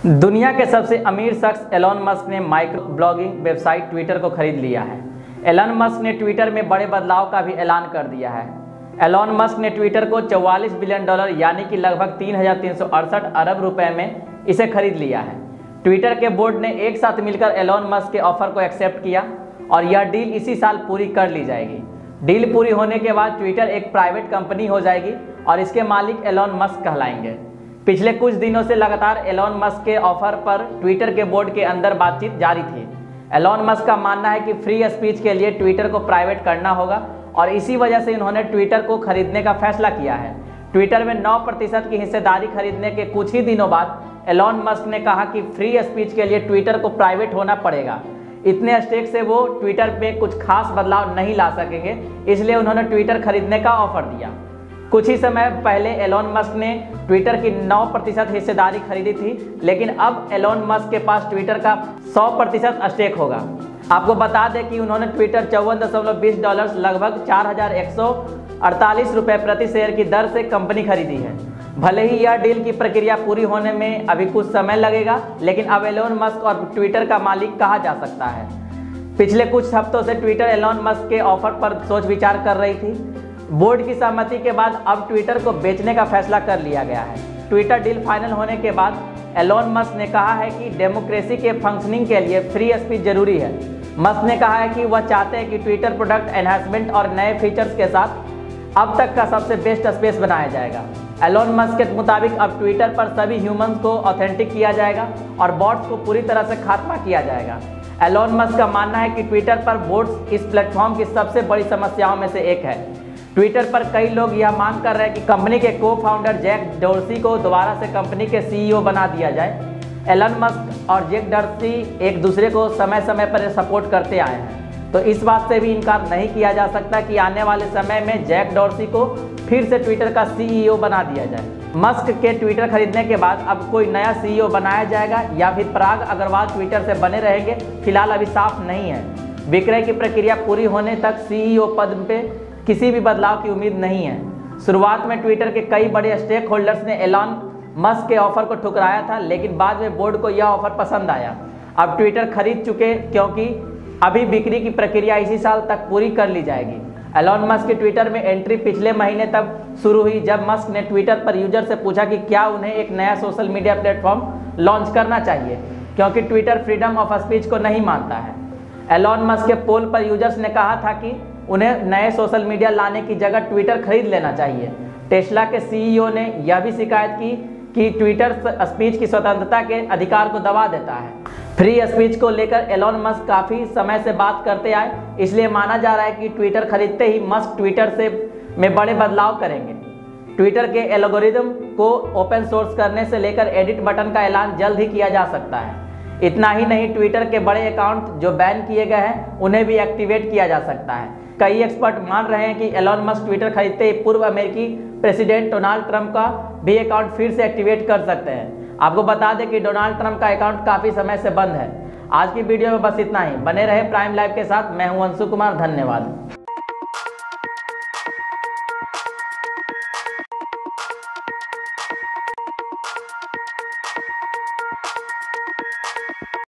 दुनिया के सबसे अमीर शख्स एलन मस्क ने माइक्रो ब्लॉगिंग वेबसाइट ट्विटर को खरीद लिया है। एलन मस्क ने ट्विटर में बड़े बदलाव का भी ऐलान कर दिया है। एलन मस्क ने ट्विटर को $44 बिलियन यानी कि लगभग 3,368 अरब रुपए में इसे खरीद लिया है। ट्विटर के बोर्ड ने एक साथ मिलकर एलन मस्क के ऑफर को एक्सेप्ट किया और यह डील इसी साल पूरी कर ली जाएगी। डील पूरी होने के बाद ट्विटर एक प्राइवेट कंपनी हो जाएगी और इसके मालिक एलन मस्क कहलाएंगे। पिछले कुछ दिनों से लगातार एलन मस्क के ऑफर पर ट्विटर के बोर्ड के अंदर बातचीत जारी थी। एलन मस्क का मानना है कि फ्री स्पीच के लिए ट्विटर को प्राइवेट करना होगा और इसी वजह से इन्होंने ट्विटर को खरीदने का फैसला किया है। ट्विटर में 9% की हिस्सेदारी खरीदने के कुछ ही दिनों बाद एलन मस्क ने कहा कि फ्री स्पीच के लिए ट्विटर को प्राइवेट होना पड़ेगा। इतने स्टेक से वो ट्विटर पे कुछ खास बदलाव नहीं ला सकेंगे, इसलिए उन्होंने ट्विटर खरीदने का ऑफर दिया। कुछ ही समय पहले एलन मस्क ने ट्विटर की 9% हिस्सेदारी खरीदी थी, लेकिन अब एलन मस्क के पास ट्विटर का 100% स्टेक होगा। आपको बता दें कि उन्होंने ट्विटर $54.20 लगभग 4,148 रुपये प्रति शेयर की दर से कंपनी खरीदी है। भले ही यह डील की प्रक्रिया पूरी होने में अभी कुछ समय लगेगा, लेकिन अब एलन मस्क और ट्विटर का मालिक कहा जा सकता है। पिछले कुछ हफ्तों से ट्विटर एलन मस्क के ऑफर पर सोच विचार कर रही थी। बोर्ड की सहमति के बाद अब ट्विटर को बेचने का फैसला कर लिया गया है। ट्विटर डील फाइनल होने के बाद एलन मस्क ने कहा है कि डेमोक्रेसी के फंक्शनिंग के लिए फ्री स्पीच जरूरी है। मस्क ने कहा है कि वह चाहते हैं कि ट्विटर प्रोडक्ट एनहांसमेंट और नए फीचर्स के साथ अब तक का सबसे बेस्ट स्पेस बनाया जाएगा। एलन मस्क के मुताबिक अब ट्विटर पर सभी ह्यूमंस को ऑथेंटिक किया जाएगा और बॉट्स को पूरी तरह से खात्मा किया जाएगा। एलन मस्क का मानना है कि ट्विटर पर बॉट्स इस प्लेटफॉर्म की सबसे बड़ी समस्याओं में से एक है। ट्विटर पर कई लोग यह मांग कर रहे हैं कि कंपनी के को फाउंडर जैक डोर्सी को दोबारा से कंपनी के सीईओ बना दिया जाए। एलन मस्क और जैक डोर्सी एक दूसरे को समय समय पर सपोर्ट करते आए हैं, तो इस बात से भी इनकार नहीं किया जा सकता कि आने वाले समय में जैक डोर्सी को फिर से ट्विटर का सीईओ बना दिया जाए। मस्क के ट्विटर खरीदने के बाद अब कोई नया सीईओ बनाया जाएगा या फिर पराग अग्रवाल ट्विटर से बने रहेंगे, फिलहाल अभी साफ नहीं है। विक्रय की प्रक्रिया पूरी होने तक सीईओ पद पे किसी भी बदलाव की उम्मीद नहीं है। शुरुआत में ट्विटर के कई बड़े स्टेक होल्डर्स ने एलन मस्क के ऑफर को ठुकराया था, लेकिन बाद में बोर्ड को यह ऑफर पसंद आया। अब ट्विटर खरीद चुके क्योंकि अभी बिक्री की प्रक्रिया इसी साल तक पूरी कर ली जाएगी। एलन मस्क की ट्विटर में एंट्री पिछले महीने तब शुरू हुई जब मस्क ने ट्विटर पर यूजर से पूछा कि क्या उन्हें एक नया सोशल मीडिया प्लेटफॉर्म लॉन्च करना चाहिए, क्योंकि ट्विटर फ्रीडम ऑफ स्पीच को नहीं मानता है। एलन मस्क के पोल पर यूजर्स ने कहा था कि उन्हें नए सोशल मीडिया लाने की जगह ट्विटर खरीद लेना चाहिए। टेस्ला के सीईओ ने यह भी शिकायत की कि ट्विटर स्पीच की स्वतंत्रता के अधिकार को दबा देता है। फ्री स्पीच को लेकर एलन मस्क काफ़ी समय से बात करते आए, इसलिए माना जा रहा है कि ट्विटर खरीदते ही मस्क ट्विटर में बड़े बदलाव करेंगे। ट्विटर के एल्गोरिदम को ओपन सोर्स करने से लेकर एडिट बटन का ऐलान जल्द ही किया जा सकता है। इतना ही नहीं, ट्विटर के बड़े अकाउंट जो बैन किए गए हैं उन्हें भी एक्टिवेट किया जा सकता है। कई एक्सपर्ट मान रहे हैं कि एलन मस्क ट्विटर खरीदते ही पूर्व अमेरिकी प्रेसिडेंट डोनाल्ड ट्रंप का भी अकाउंट फिर से एक्टिवेट कर सकते हैं। आपको बता दें कि डोनाल्ड ट्रंप का अकाउंट काफ़ी समय से बंद है। आज की वीडियो में बस इतना ही। बने रहे प्राइम लाइव के साथ। मैं हूं अंशु कुमार। धन्यवाद।